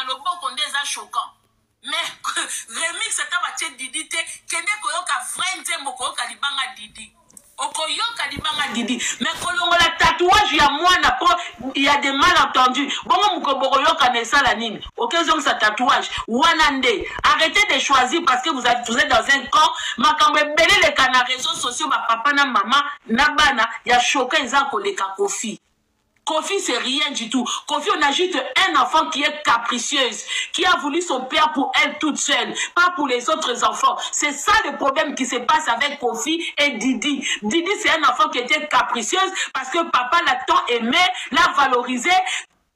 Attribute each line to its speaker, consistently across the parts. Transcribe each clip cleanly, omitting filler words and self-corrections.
Speaker 1: na loboko ndeza choquant. Mais remix atabatie Didi te kende koyoka vrai nzembo koyoka libanga Didi. Okoyoka libanga Didi. Mais kolongola tatouage ya mwana po il y a des malentendus. Bongo mukoboko yoka nesa la nini. Occasion sa tatouage. Wanande. Arrêtez de choisir parce que vous êtes dans un camp. Makambe belé les canards réseaux sociaux ma papa na maman na bana ya choqué za koleka Kofi. Kofi, c'est rien du tout. Kofi, on a juste un enfant qui est capricieuse, qui a voulu son père pour elle toute seule, pas pour les autres enfants. C'est ça le problème qui se passe avec Kofi et Didi. Didi, c'est un enfant qui était capricieuse parce que papa l'a tant aimé, l'a valorisé.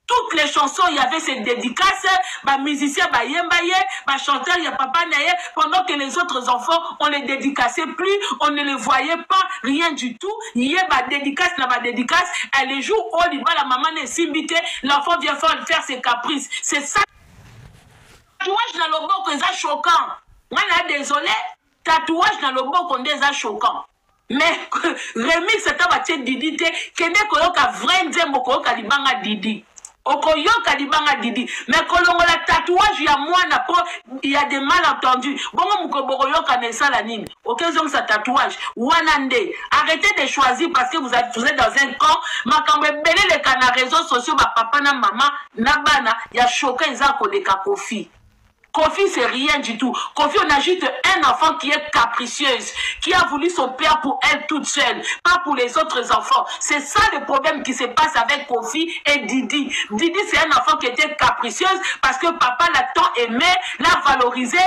Speaker 1: Toutes les chansons, il y avait ces dédicaces, bah musicien, bah yembaye, bah chanteur, il y a papa naye, pendant que les autres enfants, on les dédicaçait plus, on ne les voyait pas, rien du tout. Il y a bah dédicace, elle les joue au liba, la maman n'est simbité, l'enfant vient faire ses caprices. C'est ça. Tatouage dans le bord, c'est choquant. On a désolé, tatouage dans le bord, c'est choquant. Mais remix, c'est un bâtiment Didi, kende koyoka vrai nzembo koyoka libanga Didi. Okoyoka libanga Didi. Mais kolongola tatouage ya mwana po il y a des malentendus. Bongo mukoboko yoka nesa la nini. Occasion sa tatouage. Wanande. Arrêtez de choisir parce que vous êtes dans un camp. Makambe belé les canards réseaux sociaux ma papa na maman na bana ya choqué za koleka Kofi. Kofi, c'est rien du tout. Kofi, on a juste un enfant qui est capricieuse, qui a voulu son père pour elle toute seule, pas pour les autres enfants. C'est ça le problème qui se passe avec Kofi et Didi. Didi, c'est un enfant qui était capricieuse parce que papa l'a tant aimé, l'a valorisé.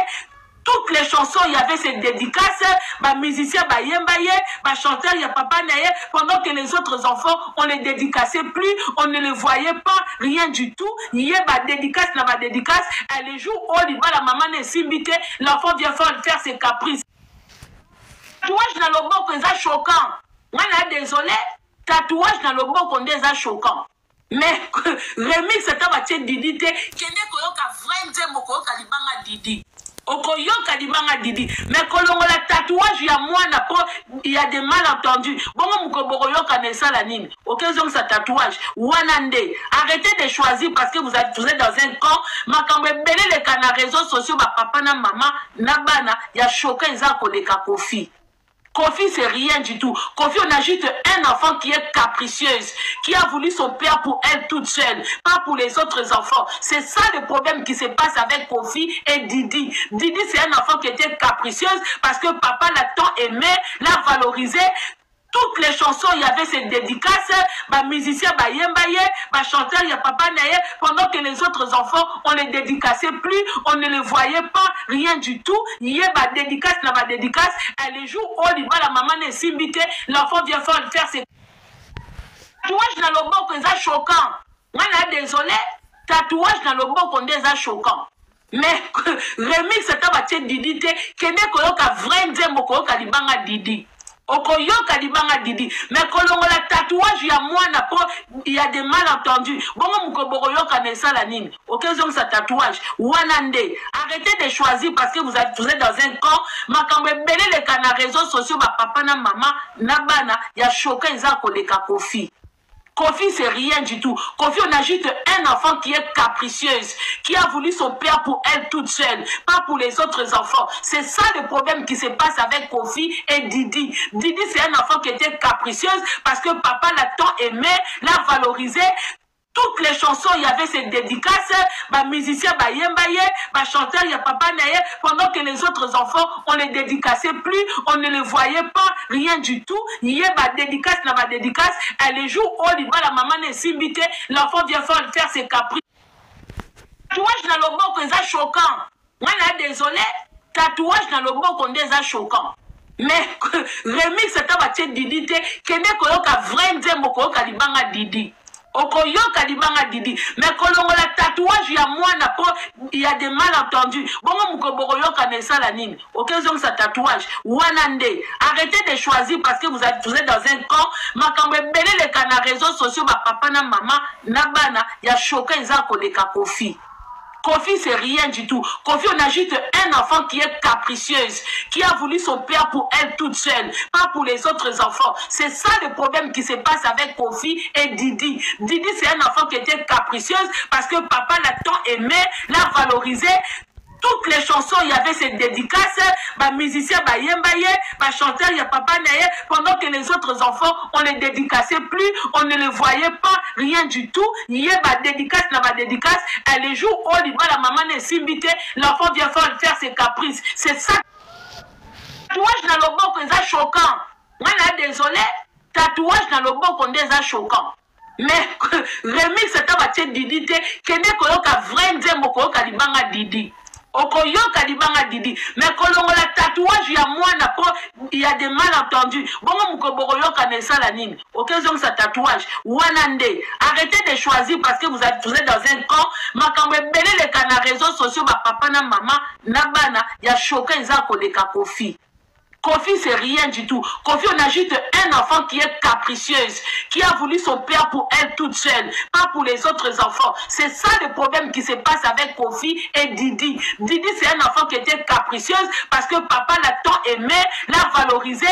Speaker 1: Toutes les chansons, il y avait ces dédicaces, bah musicien, bah yembaye, bah chanteur, il y a papa naye, pendant que les autres enfants, on les dédicaçait plus, on ne les voyait pas, rien du tout. Il y a bah dédicace, elle les joue au liba, la maman n'est simbité, l'enfant vient faire ses caprices. Tatouage dans le bord, c'est choquant. On a désolé, tatouage dans le bord, c'est choquant. Mais remix, c'est un bâtiment Didi, kende koyoka vrai nzembo koyoka libanga Didi. Okoyoka libanga Didi. Mais kolongola tatouage ya mwana po il y a des malentendus. Bongo mukoboko yoka nesa la nini. Occasion sa tatouage. Wanande. Arrêtez de choisir parce que vous êtes dans un camp. Makambe belé les canards réseaux sociaux ma papa na maman na bana ya choqué za koleka Kofi. Kofi, c'est rien du tout. Kofi, on a juste un enfant qui est capricieuse, qui a voulu son père pour elle toute seule, pas pour les autres enfants. C'est ça le problème qui se passe avec Kofi et Didi. Didi, c'est un enfant qui était capricieuse parce que papa l'a tant aimé, l'a valorisé. Toutes les chansons, il y avait ces dédicaces, bah musicien, bah yembaye, bah chanteur, il y a papa naye, pendant que les autres enfants, on les dédicaçait plus, on ne les voyait pas, rien du tout. Il y a bah dédicace, elle les joue au liba, la maman n'est simbité, l'enfant vient faire ses... Tatouage dans le bord, c'est choquant. On a désolé, tatouage dans le bord, c'est choquant. Mais remix, c'est un bâtiment Didi, kende koyoka vrai nzembo koyoka libanga Didi. Okoyoka libanga Didi. Mais kolongola tatouage ya mwana po il y a des malentendus. Bongo mukoboko yoka nesa la nini. Occasion sa tatouage. Wanande. Arrêtez de choisir parce que vous êtes dans un camp. Makambe belé les canards réseaux sociaux ma papa na maman na bana ya choqué za koleka Kofi. Kofi, c'est rien du tout. Kofi, on a juste un enfant qui est capricieuse, qui a voulu son père pour elle toute seule, pas pour les autres enfants. C'est ça le problème qui se passe avec Kofi et Didi. Didi, c'est un enfant qui était capricieuse parce que papa l'a tant aimé, l'a valorisé. Toutes les chansons, il y avait ces dédicaces, bah musicien, bah yembaye, bah chanteur, il y a papa naye, pendant que les autres enfants, on les dédicaçait plus, on ne les voyait pas, rien du tout. Il y a bah dédicace, elle les joue au liba, la maman n'est simbité, l'enfant vient faire ses caprices. Tatouage dans le bord, c'est choquant. On a désolé, tatouage dans le bord, c'est choquant. Mais remix, c'est un bâtiment Didi, kende koyoka vrai nzembo koyoka libanga Didi. Okoyoka libanga Didi. Mais kolongola tatouage ya mwana po il y a des malentendus. Bongo mukoboko yoka nesa la nini. Occasion sa tatouage. Wanande. Arrêtez de choisir parce que vous êtes dans un camp. Makambe belé les canards réseaux sociaux ma papa na maman na bana ya choqué za koleka Kofi. Kofi, c'est rien du tout. Kofi, on a juste un enfant qui est capricieuse, qui a voulu son père pour elle toute seule, pas pour les autres enfants. C'est ça le problème qui se passe avec Kofi et Didi. Didi, c'est un enfant qui était capricieuse parce que papa l'a tant aimé, l'a valorisé. Toutes les chansons, il y avait ces dédicaces, bah musicien, bah yembaye, bah chanteur, il y a papa naye, pendant que les autres enfants, on les dédicaçait plus, on ne les voyait pas, rien du tout. Il y a bah dédicace, elle les joue au libre, la maman n'est simbité, l'enfant vient faire ses caprices. C'est ça. Tatouage dans le bon, c'est choquant. Moi, là, désolé, tatouage dans le bon, c'est choquant. Mais, remix, c'est un Didi, kene koyoka vrai nzembo koyoka libanga Didi. Okoyoka libanga Didi. Mais kolongo la tatouage ya mwana po il y a des malentendus. Bongo mukoboko yoka nesa la nini. Occasion sa tatouage. Wanande. Arrêtez de choisir parce que vous êtes dans un camp. Makambe belé les canards réseaux sociaux ba papa na maman na bana ya choqué za koleka Kofi. Kofi, c'est rien du tout. Kofi, on a juste un enfant qui est capricieuse, qui a voulu son père pour elle toute seule, pas pour les autres enfants. C'est ça le problème qui se passe avec Kofi et Didi. Didi, c'est un enfant qui était capricieuse parce que papa l'a tant aimé, l'a valorisé.